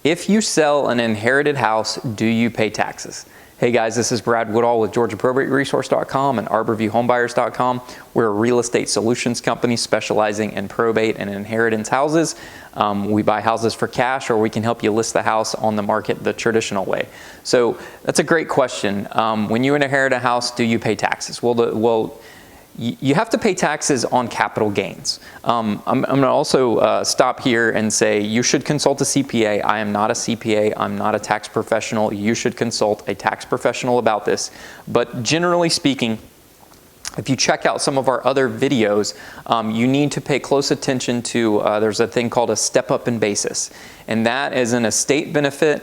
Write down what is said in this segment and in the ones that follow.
If you sell an inherited house, do you pay taxes? Hey guys, this is Brad Woodall with GeorgiaProbateResource.com and ArborViewHomebuyers.com. We're a real estate solutions company specializing in probate and inheritance houses. We buy houses for cash, or we can help you list the house on the market the traditional way. So that's a great question. When you inherit a house, do you pay taxes? Well, you have to pay taxes on capital gains. I'm going to also stop here and say you should consult a CPA. I am not a CPA. I'm not a tax professional. You should consult a tax professional about this. But generally speaking, if you check out some of our other videos, you need to pay close attention to, there's a thing called a step up in basis. And that is an estate benefit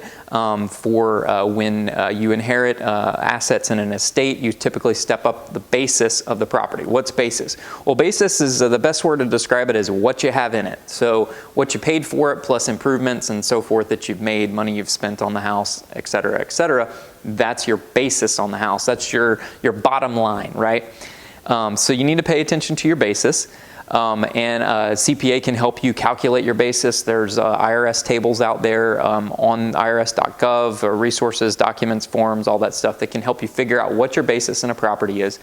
for when you inherit assets in an estate. You typically step up the basis of the property. What's basis? Well, basis is the best word to describe it is what you have in it. So what you paid for it plus improvements and so forth that you've made, money you've spent on the house, et cetera, et cetera. That's your basis on the house. That's your bottom line, right? So you need to pay attention to your basis, and CPA can help you calculate your basis. There's IRS tables out there on irs.gov, or resources, documents, forms, all that stuff that can help you figure out what your basis in a property is.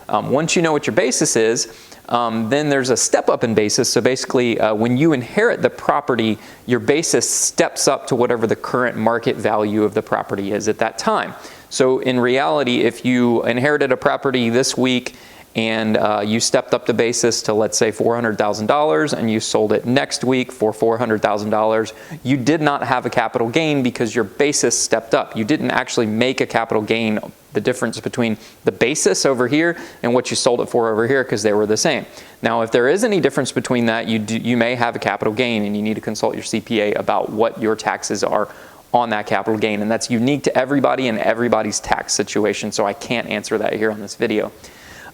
Once you know what your basis is, then there's a step up in basis. So basically, when you inherit the property, your basis steps up to whatever the current market value of the property is at that time. So in reality, if you inherited a property this week and you stepped up the basis to, let's say, $400,000, and you sold it next week for $400,000, you did not have a capital gain because your basis stepped up. You didn't actually make a capital gain, the difference between the basis over here and what you sold it for over here, because they were the same. Now, if there is any difference between that, you may have a capital gain, and you need to consult your CPA about what your taxes are on that capital gain. And that's unique to everybody and everybody's tax situation, so I can't answer that here on this video.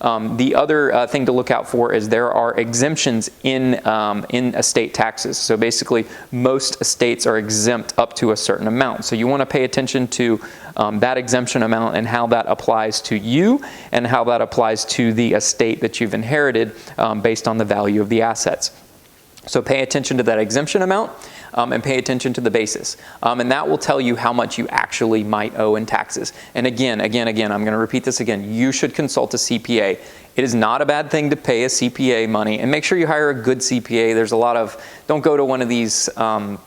The other thing to look out for is there are exemptions in estate taxes. So basically, most estates are exempt up to a certain amount. So you want to pay attention to that exemption amount and how that applies to you and how that applies to the estate that you've inherited based on the value of the assets. So pay attention to that exemption amount and pay attention to the basis. And that will tell you how much you actually might owe in taxes. And again, I'm going to repeat this again. You should consult a CPA. It is not a bad thing to pay a CPA money, and make sure you hire a good CPA. There's a lot of, don't go to one of these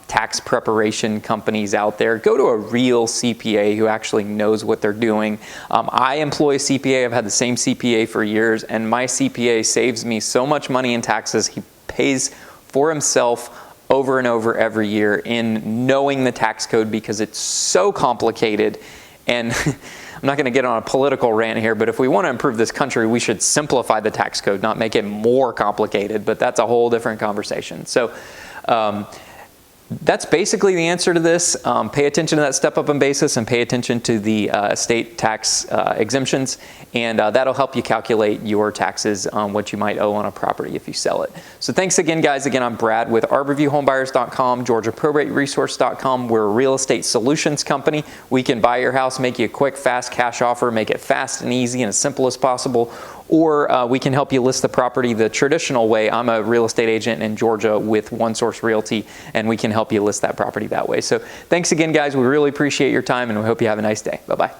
tax preparation companies out there. Go to a real CPA who actually knows what they're doing. I employ a CPA. I've had the same CPA for years, and my CPA saves me so much money in taxes. He pays for himself over and over every year in knowing the tax code, because it's so complicated. And I'm not going to get on a political rant here, but if we want to improve this country, we should simplify the tax code, not make it more complicated, but that's a whole different conversation. So that's basically the answer to this. Pay attention to that step up in basis and pay attention to the estate tax exemptions, and that'll help you calculate your taxes on what you might owe on a property if you sell it. So thanks again, guys. Again, I'm Brad with ArborViewHomebuyers.com, GeorgiaProbateResource.com. We're a real estate solutions company. We can buy your house, make you a quick, fast cash offer, make it fast and easy and as simple as possible, or we can help you list the property the traditional way. I'm a real estate agent in Georgia with One Source Realty, and we can help you list that property that way. So thanks again, guys. We really appreciate your time, and we hope you have a nice day. Bye-bye.